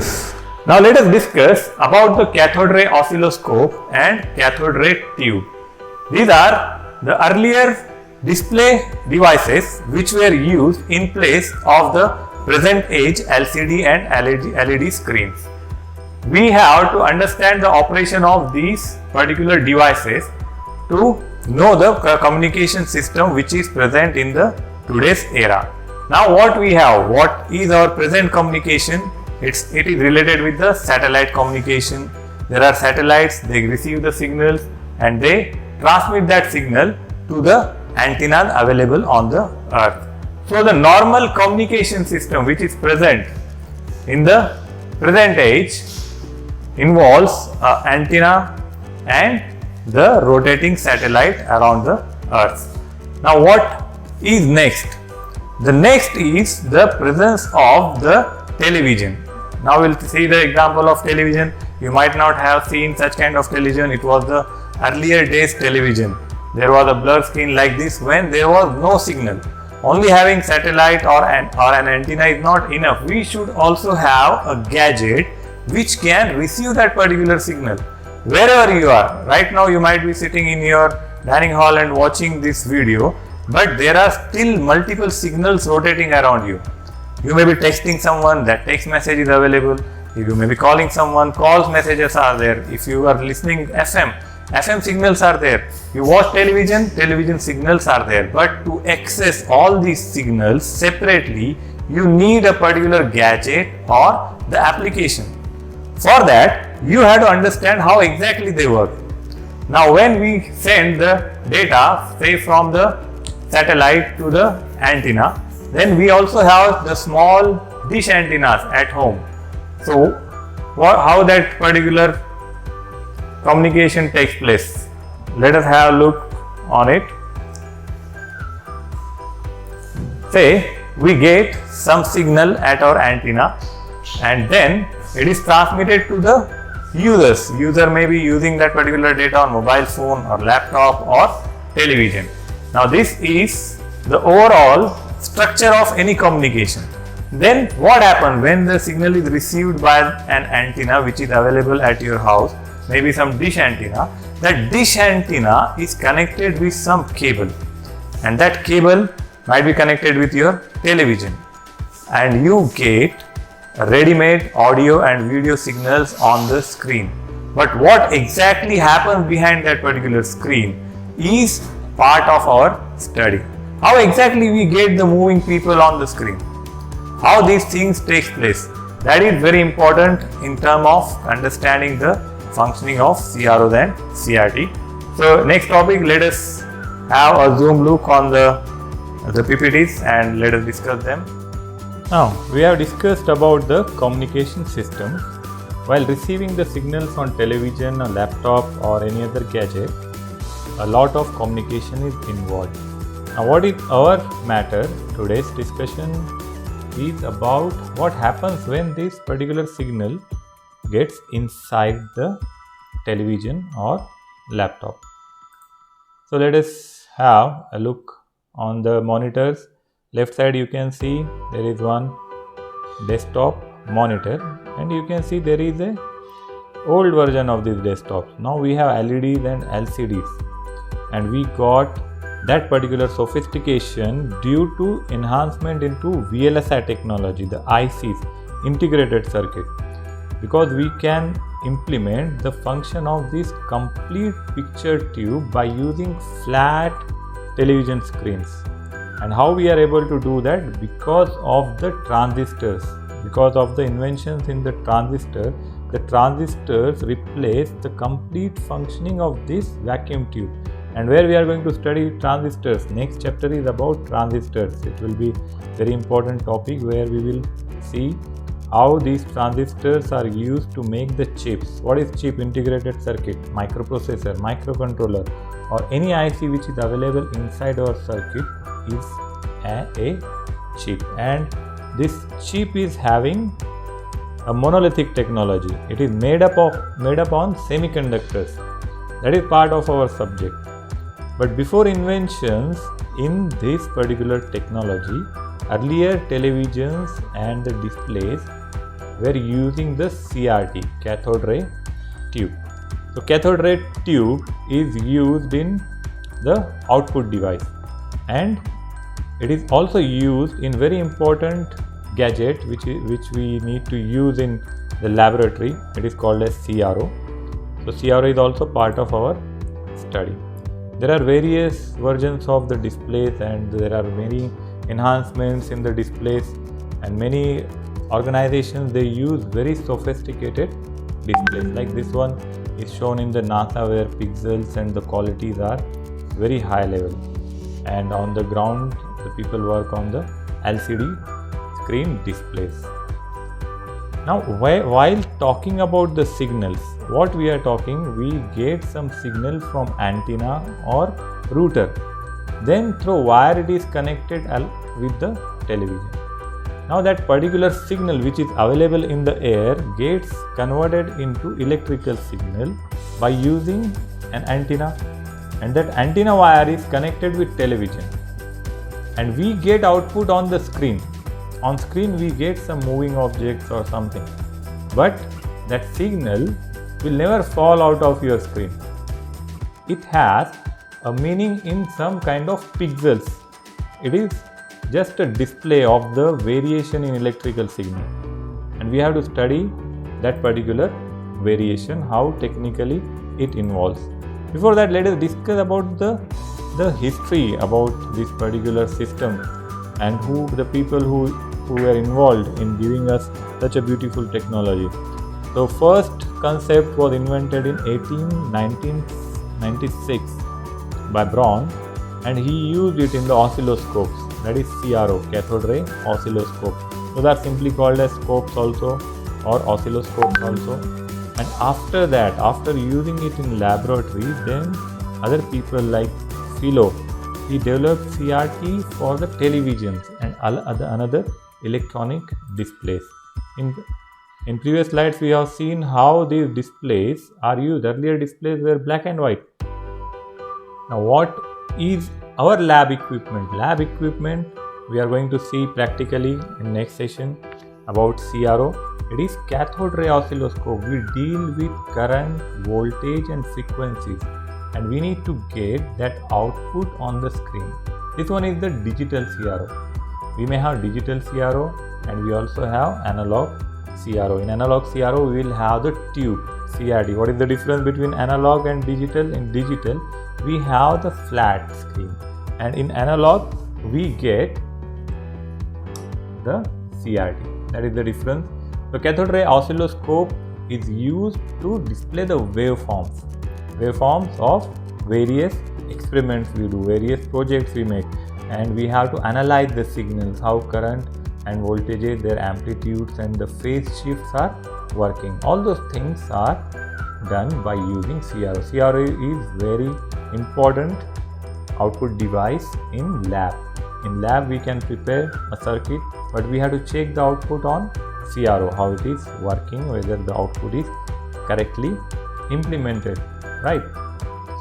screens. Now let us discuss about the cathode ray oscilloscope and cathode ray tube. These are the earlier display devices which were used in place of the present age LCD and LED screens. We have to understand the operation of these particular devices to know the communication system which is present in the today's era. Now what we have, what is our present communication? It is related with the satellite communication. There are satellites, they receive the signals and they transmit that signal to the antennas available on the earth. So the normal communication system which is present in the present age involves antenna and the rotating satellite around the earth. Now what is next? The next is the presence of the television. Now we'll see the example of television. You might not have seen such kind of television. It was the earlier days television. There was a blur screen like this when there was no signal. Only having satellite or an antenna is not enough. We should also have a gadget which can receive that particular signal. Wherever you are, right now you might be sitting in your dining hall and watching this video, but there are still multiple signals rotating around you. You may be texting someone, that text message is available. If you may be calling someone, calls messages are there. If you are listening FM signals are there. You watch television signals are there. But to access all these signals separately, you need a particular gadget or the application. For that, you have to understand how exactly they work. Now when we send the data, say from the satellite to the antenna, then we also have the small dish antennas at home. So how that particular communication takes place? Let us have a look on it. Say we get some signal at our antenna and then it is transmitted to the users. User may be using that particular data on mobile phone or laptop or television. Now this is the overall structure of any communication. Then what happens when the signal is received by an antenna which is available at your house, maybe some dish antenna. That dish antenna is connected with some cable and that cable might be connected with your television and you get ready-made audio and video signals on the screen. But what exactly happens behind that particular screen is part of our study. How exactly we get the moving people on the screen? How these things take place? That is very important in terms of understanding the functioning of CROs and CRT. So next topic, let us have a zoom look on the PPTs and let us discuss them. Now we have discussed about the communication system. While receiving the signals on television, a laptop or any other gadget, a lot of communication is involved. Now what is our matter? Today's discussion is about what happens when this particular signal gets inside the television or laptop. So let us have a look on the monitors. Left side you can see there is one desktop monitor and you can see there is a old version of this desktop. Now we have LEDs and LCDs and we got that particular sophistication due to enhancement into VLSI technology, the ICs, integrated circuit, because we can implement the function of this complete picture tube by using flat television screens. And how we are able to do that? Because of the transistors, because of the inventions in the transistors replace the complete functioning of this vacuum tube. And where we are going to study transistors, next chapter is about transistors. It will be very important topic where we will see how these transistors are used to make the chips. What is chip? Integrated circuit, microprocessor, microcontroller or any IC which is available inside our circuit is a chip, and this chip is having a monolithic technology. It is made up on semiconductors. That is part of our subject. But before inventions in this particular technology, earlier televisions and the displays we are using the CRT, cathode ray tube. So cathode ray tube is used in the output device, and it is also used in very important gadget which we need to use in the laboratory. It is called as CRO. So CRO is also part of our study. There are various versions of the displays, and there are many enhancements in the displays, and many organizations, they use very sophisticated displays. Like this one is shown in the NASA, where pixels and the qualities are very high level, and on the ground the people work on the LCD screen displays. Now while talking about the signals, what we are talking, we get some signal from antenna or router, then through wire it is connected with the television. Now that particular signal which is available in the air gets converted into electrical signal by using an antenna, and that antenna wire is connected with television, and we get output on the screen. On screen we get some moving objects or something, but that signal will never fall out of your screen. It has a meaning in some kind of pixels. It is just a display of the variation in electrical signal, and we have to study that particular variation, how technically it involves. Before that, let us discuss about the history about this particular system, and who the people who were involved in giving us such a beautiful technology. So first concept was invented in 1996 by Braun, and he used it in the oscilloscopes, that is CRO, cathode ray oscilloscope. Those are simply called as scopes also, or oscilloscopes also. And after that, after using it in laboratories, then other people like Philo, he developed CRT for the televisions and another electronic displays. In previous slides, we have seen how these displays are used. Earlier displays were black and white. Now what is our lab equipment? Lab equipment we are going to see practically in next session about CRO. It is cathode ray oscilloscope. We deal with current, voltage and frequencies, and we need to get that output on the screen. This one is the digital CRO. We may have digital CRO, and we also have analog CRO. In analog CRO, we will have the tube, CRT. What is the difference between analog and digital? In digital, we have the flat screen, and in analog, we get the CRT. That is the difference. The cathode ray oscilloscope is used to display the waveforms of various experiments we do, various projects we make, and we have to analyze the signals, how current and voltages, their amplitudes and the phase shifts are working. All those things are done by using CRO. CRO is very important output device in lab. In lab we can prepare a circuit, but we have to check the output on CRO, how it is working, whether the output is correctly implemented, right?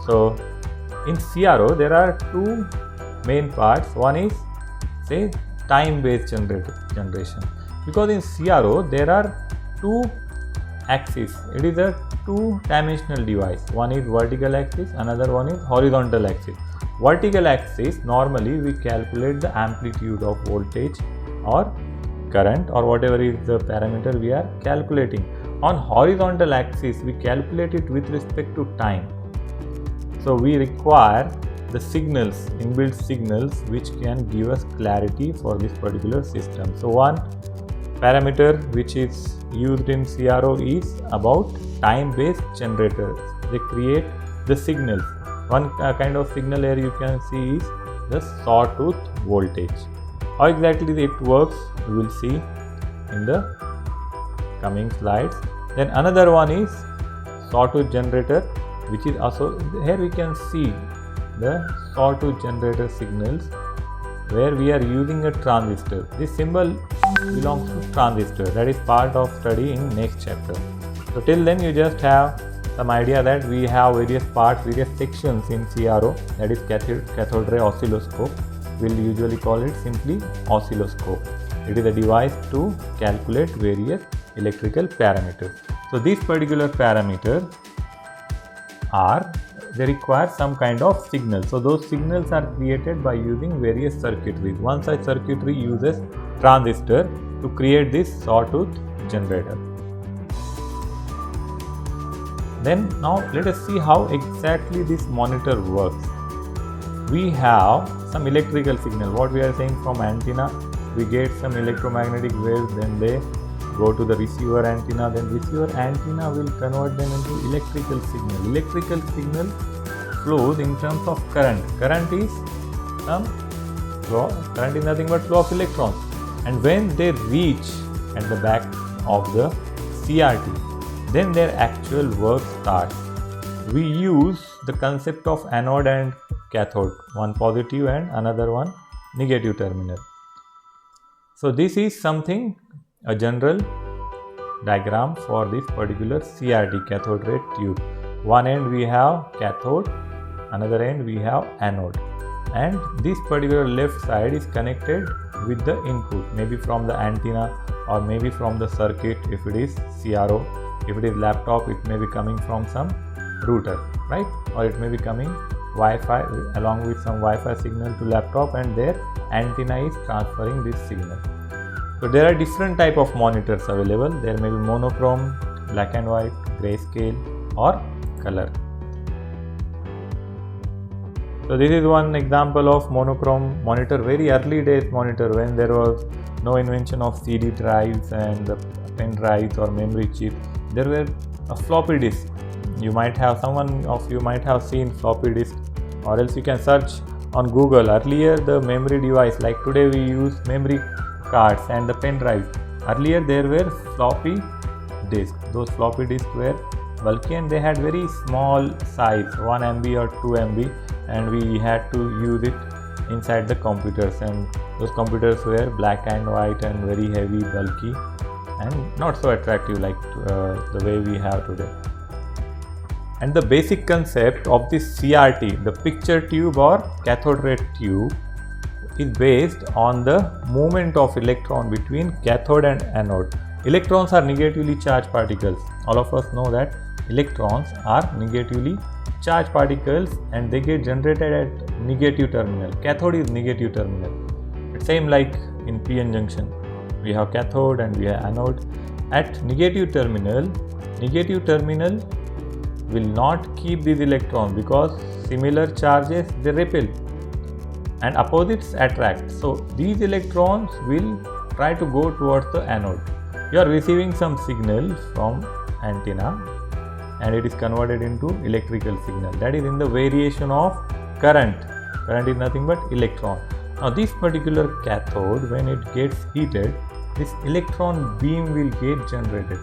So in CRO there are two main parts. One is, say, time-based generation, because in CRO there are two axes. It is a two-dimensional device. One is vertical axis, another one is horizontal axis. Vertical axis, normally we calculate the amplitude of voltage or current or whatever is the parameter we are calculating. On horizontal axis, we calculate it with respect to time. So we require the signals, inbuilt signals, which can give us clarity for this particular system. So one parameter which is used in CRO is about time-based generators. They create the signals. One kind of signal here you can see is the sawtooth voltage. How exactly it works, we will see in the coming slides. Then another one is sawtooth generator, which is also, here we can see the sawtooth generator signals where we are using a transistor. This symbol belongs to transistor. That is part of study in next chapter. So till then you just have some idea that we have various parts, various sections in CRO, that is cathode ray oscilloscope. We'll usually call it simply oscilloscope. It is a device to calculate various electrical parameters. So these particular parameters they require some kind of signal. So those signals are created by using various circuitries. One such circuitry uses transistor to create this sawtooth generator. Then now let us see how exactly this monitor works. We have some electrical signal. What we are saying, from antenna we get some electromagnetic waves, then they go to the receiver antenna, then receiver antenna will convert them into electrical signal. Electrical signal flows in terms of current. Current is nothing but flow of electrons, and when they reach at the back of the CRT, then their actual work starts. We use the concept of anode and cathode, one positive and another one negative terminal. So this is something, a general diagram for this particular CRT, cathode ray tube. One end we have cathode, another end we have anode, and this particular left side is connected with the input, maybe from the antenna or maybe from the circuit if it is CRO. If it is laptop, it may be coming from some router, right? Or it may be coming Wi-Fi along with some Wi-Fi signal to laptop, and their antenna is transferring this signal. So there are different type of monitors available. There may be monochrome, black and white, grayscale, or color. So this is one example of monochrome monitor, very early days monitor, when there was no invention of CD drives and the pen drives or memory chip. There were a floppy disk. You might have, someone of you might have seen floppy disk, or else you can search on Google. Earlier the memory device, like today we use memory cards and the pen drives. Earlier there were floppy disks. Those floppy disks were bulky and they had very small size, 1 MB or 2 MB, and we had to use it inside the computers, and those computers were black and white and very heavy, bulky, and not so attractive like the way we have today. And the basic concept of this CRT, the picture tube or cathode ray tube, is based on the movement of electron between cathode and anode. Electrons are negatively charged particles. All of us know that electrons are negatively charged particles and they get generated at negative terminal. Cathode is negative terminal. It's same like in PN junction. We have cathode and we have anode. At negative terminal will not keep these electrons, because similar charges they repel and opposites attract. So these electrons will try to go towards the anode. You are receiving some signal from antenna and it is converted into electrical signal. That is in the variation of current. Current is nothing but electron. Now this particular cathode, when it gets heated, this electron beam will get generated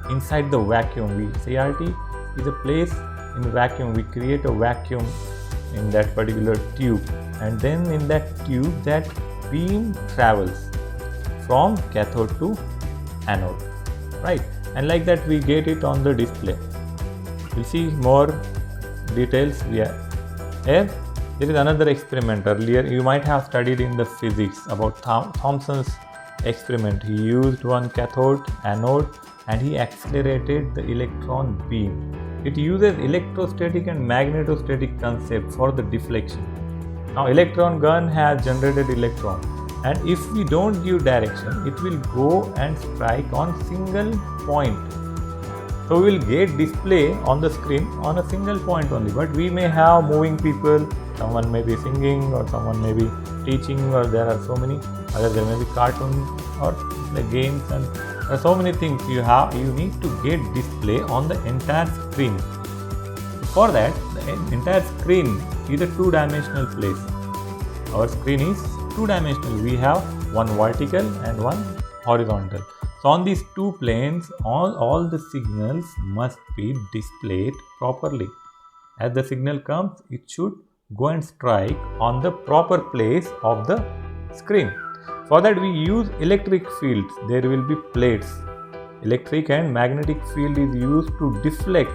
inside the vacuum. CRT is a place in vacuum. We create a vacuum in that particular tube, and then in that tube that beam travels from cathode to anode, right? And like that we get it on the display. We'll see more details here. There is another experiment. Earlier you might have studied in the physics about Thomson's experiment. He used one cathode, anode, and he accelerated the electron beam. It uses electrostatic and magnetostatic concept for the deflection. Now electron gun has generated electron, and if we don't give direction, it will go and strike on single point. So we will get display on the screen on a single point only, but we may have moving people, someone may be singing or someone may be teaching, or there are so many other, there may be cartoons or the games, and there are so many things you need to get display on the entire screen. For that, the entire screen is a two-dimensional place. Our screen is two-dimensional. We have one vertical and one horizontal. So on these two planes, all the signals must be displayed properly. As the signal comes, it should go and strike on the proper place of the screen. For that we use electric fields. There will be plates. Electric and magnetic field is used to deflect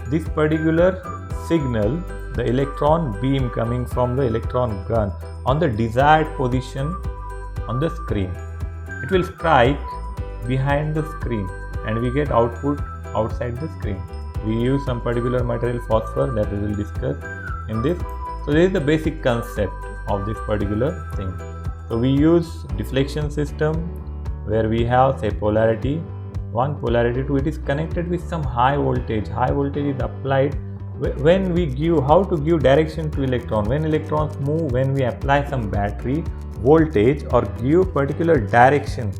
this particular signal, the electron beam coming from the electron gun, on the desired position on the screen. It will strike behind the screen and we get output outside the screen. We use some particular material, phosphor, that we will discuss in this. So this is the basic concept of this particular thing. So we use deflection system where we have, say, polarity 1, polarity 2. It is connected with some high voltage. High voltage is applied when we give, how to give direction to electron. When electrons move, when we apply some battery voltage or give particular direction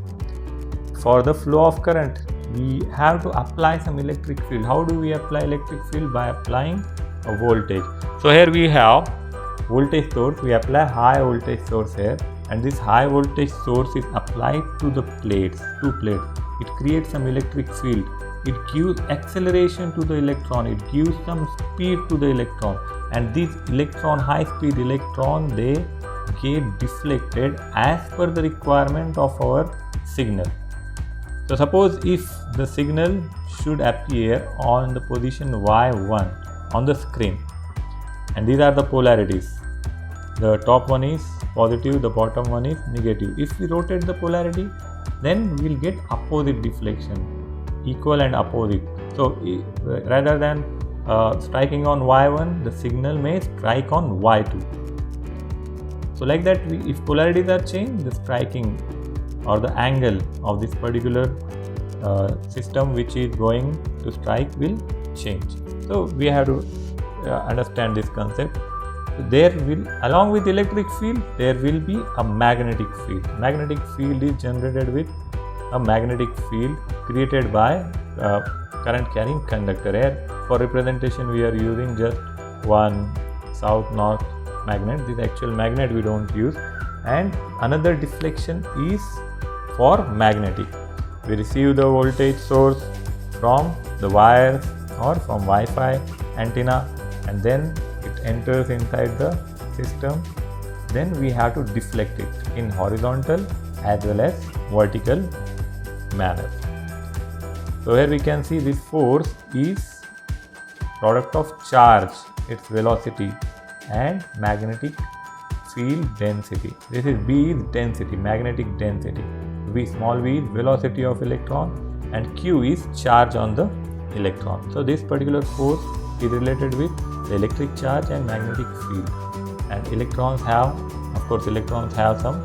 for the flow of current, we have to apply some electric field. How do we apply electric field? By applying a voltage. So here we have voltage source. We apply high voltage source here, and this high voltage source is applied to the plates, two plates. It creates some electric field. It gives acceleration to the electron. It gives some speed to the electron, and this electron, high speed electron, they get deflected as per the requirement of our signal. So suppose if the signal should appear on the position Y1 on the screen, and these are the polarities. The top one is positive, the bottom one is negative. If we rotate the polarity, then we will get opposite deflection, equal and opposite. So rather than striking on Y1, the signal may strike on Y2. So like that, if polarities are changed, the striking or the angle of this particular system which is going to strike will change. So we have to understand this concept. There will, along with electric field, there will be a magnetic field. Magnetic field is generated with a magnetic field created by current carrying conductor. Here for representation we are using just one south-north magnet. This actual magnet we don't use. And another deflection is for magnetic. We receive the voltage source from the wires or from Wi-Fi antenna, and then it enters inside the system. Then we have to deflect it in horizontal as well as vertical manner. So here we can see this force is product of charge, its velocity, and magnetic field density. This is B is density, magnetic density. V, small v is velocity of electron, and Q is charge on the electron. So this particular force is related with the electric charge and magnetic field, and electrons have, of course, electrons have some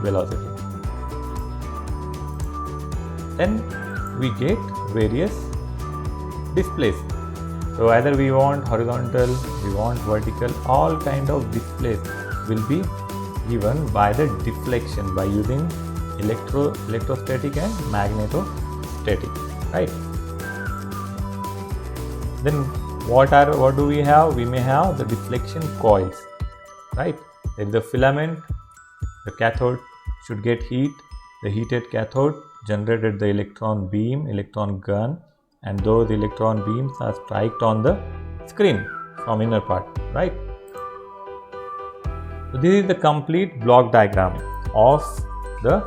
velocity. Then we get various displays. So either we want horizontal, we want vertical, all kind of displays will be given by the deflection by using electrostatic and magnetostatic, right? Then what do we have? We may have the deflection coils, right? There is a filament, the cathode should get heat, the heated cathode generated the electron beam, electron gun, and those electron beams are struck on the screen from inner part, right? So this is the complete block diagram of the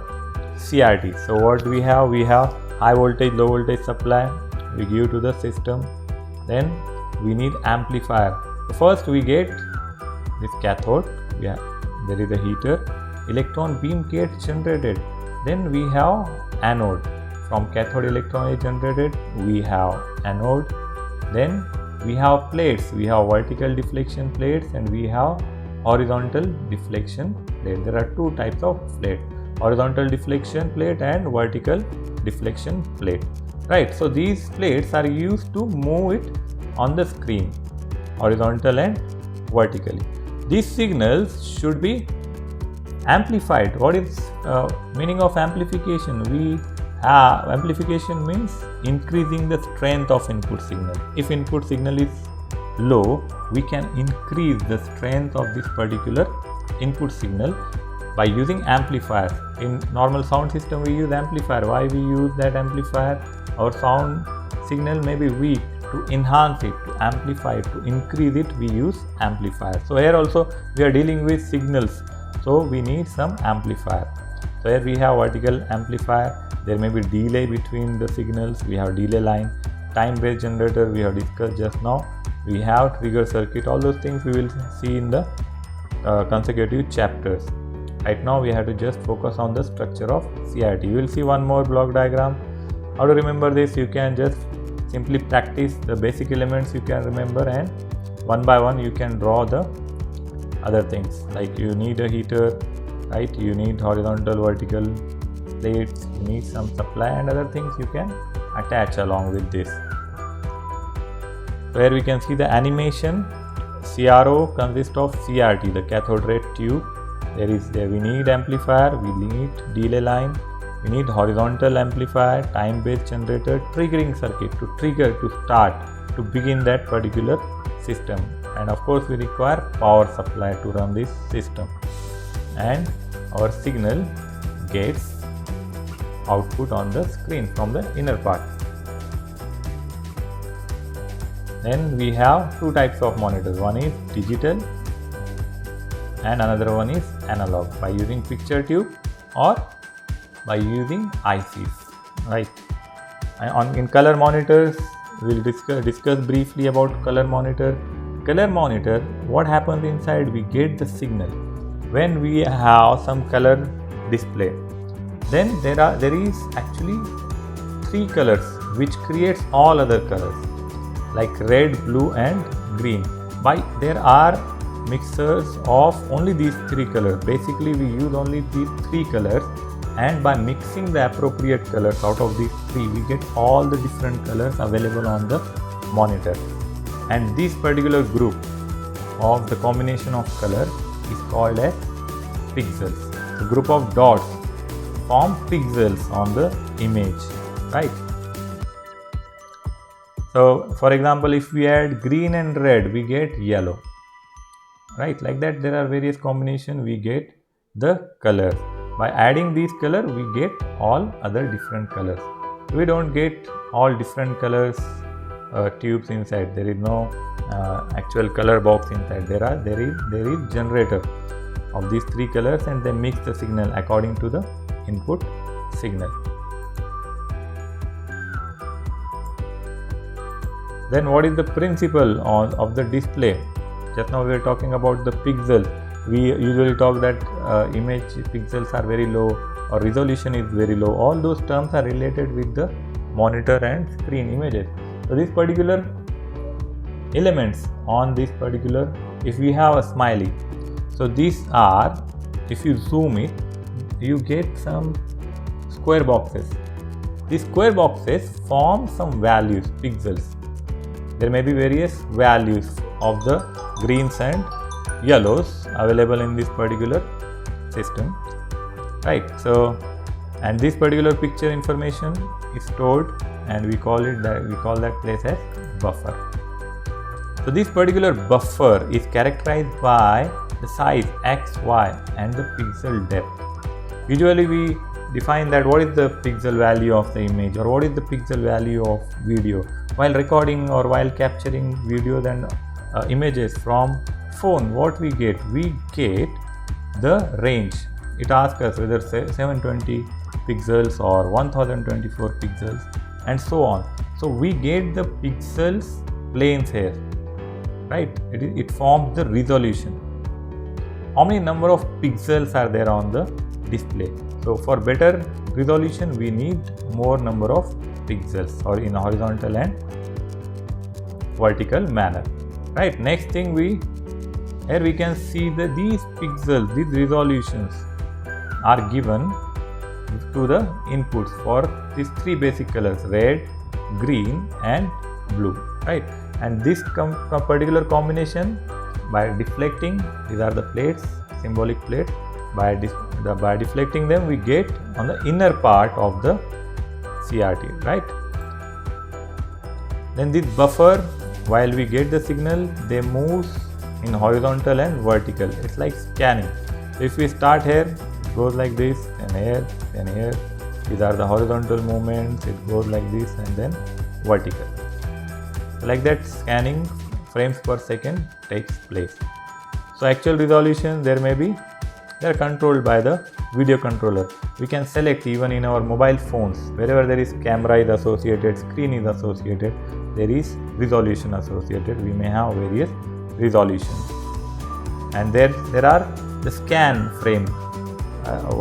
CRT. So what we have? We have high voltage, low voltage supply we give to the system. Then we need amplifier. So first we get this cathode. Yeah, there is a heater. Electron beam gets generated. Then we have anode. From cathode electron is generated. We have anode. Then we have plates. We have vertical deflection plates and we have horizontal deflection plate. There are two types of plate: horizontal deflection plate and vertical deflection plate, right? So these plates are used to move it on the screen, horizontal and vertically. These signals should be amplified. What is meaning of amplification? We have amplification means increasing the strength of input signal. If input signal is low, we can increase the strength of this particular input signal by using amplifier. In normal sound system we use amplifier. Why we use that amplifier? Our sound signal may be weak. To enhance it, to amplify it, to increase it, we use amplifier. So here also we are dealing with signals, so we need some amplifier. So here we have vertical amplifier. There may be delay between the signals. We have delay line, time based generator we have discussed just now. We have trigger circuit. All those things we will see in the consecutive chapters. Right now we have to just focus on the structure of CRT. You will see one more block diagram. How to remember this? You can just simply practice the basic elements you can remember, and one by one you can draw the other things. Like you need a heater, right? You need horizontal, vertical plates, you need some supply and other things you can attach along with this. Where we can see the animation. CRO consists of CRT, the cathode ray tube. We need amplifier, we need delay line, we need horizontal amplifier, time-based generator, triggering circuit to trigger, to start, to begin that particular system, and of course we require power supply to run this system, and our signal gets output on the screen from the inner part. Then we have two types of monitors. One is digital and another one is analog, by using picture tube or by using ICs, right? In color monitors, we'll discuss briefly about color monitor. Color monitor, what happens inside? We get the signal when we have some color display. Then there is actually three colors which creates all other colors, like red, blue and green. There are mixers of only these three colors. Basically we use only these three colors, and by mixing the appropriate colors out of these three, we get all the different colors available on the monitor. And this particular group of the combination of color is called as pixels. The group of dots form pixels on the image, right? So for example, if we add green and red, we get yellow, right? Like that, there are various combinations, we get the color. By adding these color, we get all other different colors. We don't get all different colors tubes inside. There is no actual color box inside. There is generator of these three colors, and they mix the signal according to the input signal. Then what is the principle of the display? Just now we are talking about the pixel. We usually talk that image pixels are very low or resolution is very low. All those terms are related with the monitor and screen images. So these particular elements on this particular, if we have a smiley, so these are, if you zoom it, you get some square boxes. These square boxes form some values, pixels. There may be various values of the greens and yellows available in this particular system, right? So, and this particular picture information is stored, and we call that place as buffer. So this particular buffer is characterized by the size x, y and the pixel depth. Usually we define that what is the pixel value of the image or what is the pixel value of video while recording or while capturing videos and images from phone. What we get the range. It asks us whether 720 pixels or 1024 pixels and so on. So we get the pixels planes here, right? It forms the resolution. How many number of pixels are there on the display? So for better resolution, we need more number of pixels, or in a horizontal and vertical manner, right? Next thing, here we can see that these pixels, these resolutions are given to the inputs for these three basic colors: red, green and blue, right? And this particular combination, by deflecting, these are the plates, symbolic plates, by deflecting them, we get on the inner part of the CRT, right? Then this buffer, while we get the signal, they move in horizontal and vertical. It's like scanning. So if we start here, it goes like this, then here, then here. These are the horizontal movements. It goes like this and then vertical. So like that, scanning frames per second takes place. So actual resolution, they are controlled by the video controller. We can select even in our mobile phones, wherever there is camera is associated, screen is associated, there is resolution associated. We may have various resolutions. And there are the scan frame.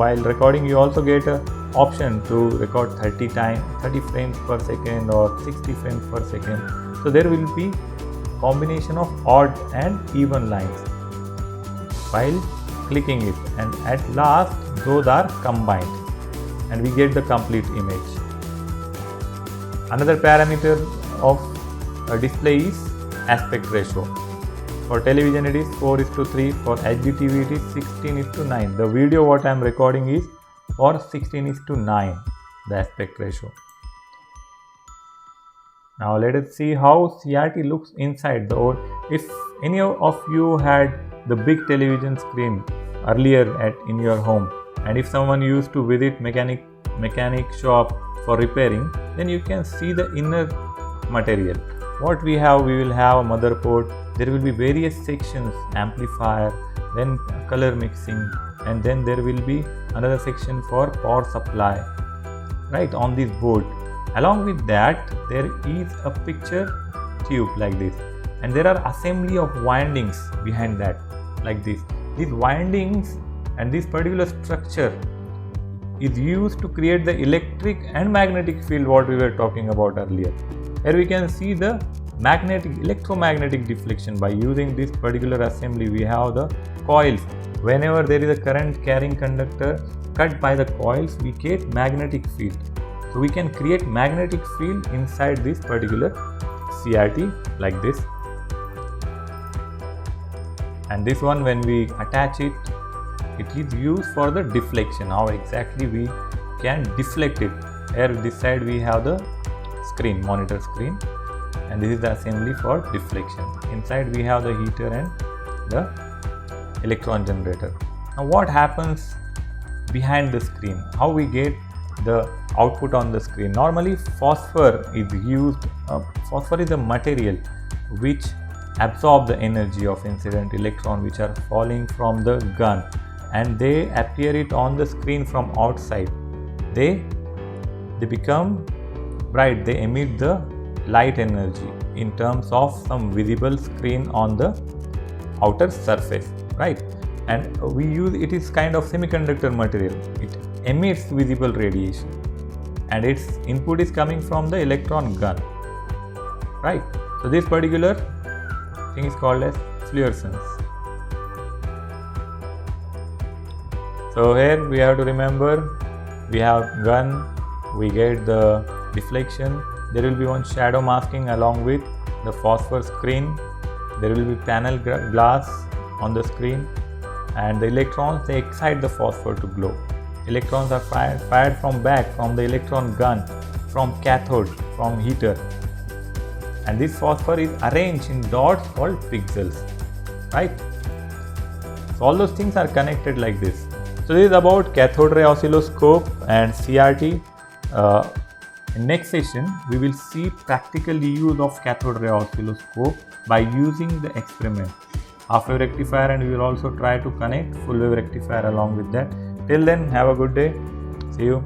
while recording you also get a option to record 30 frames per second or 60 frames per second. So there will be combination of odd and even lines while clicking it, and at last those are combined and we get the complete image. Another parameter of a display is aspect ratio. For television it is 4:3, for HDTV it is 16:9. The video what I am recording is for 16:9, the aspect ratio. Now let us see how CRT looks inside the old. If any of you had the big television screen earlier in your home, and if someone used to visit mechanic shop for repairing, then you can see the inner material. What we will have a motherboard. There will be various sections, amplifier, then color mixing, and then there will be another section for power supply, right, on this board. Along with that, there is a picture tube like this, and there are assembly of windings behind that like this. These windings and this particular structure is used to create the electric and magnetic field what we were talking about earlier. Here we can see the electromagnetic deflection. By using this particular assembly, we have the coils. Whenever there is a current carrying conductor cut by the coils, we get magnetic field. So we can create magnetic field inside this particular CRT like this. And this one, when we attach it, it is used for the deflection. How exactly we can deflect it. Here this side we have the screen, monitor screen, and this is the assembly for deflection. Inside we have the heater and the electron generator. Now what happens behind the screen? How we get the output on the screen? Normally phosphor is used. Phosphor is a material which absorb the energy of incident electron which are falling from the gun, and they appear it on the screen from outside. They become bright, they emit the light energy in terms of some visible screen on the outer surface, right? And we use it is kind of semiconductor material. It emits visible radiation, and its input is coming from the electron gun, right? So this particular thing is called as fluorescence. So here we have to remember, we have gun, we get the deflection, there will be one shadow masking along with the phosphor screen, there will be panel glass on the screen, and the electrons, they excite the phosphor to glow. Electrons are fired from back, from the electron gun, from cathode, from heater, and this phosphor is arranged in dots called pixels, right? So all those things are connected like this. So this is about cathode ray oscilloscope and CRT. In next session, we will see practical use of cathode ray oscilloscope by using the experiment half wave rectifier, and we will also try to connect full wave rectifier along with that. Till then, have a good day. See you.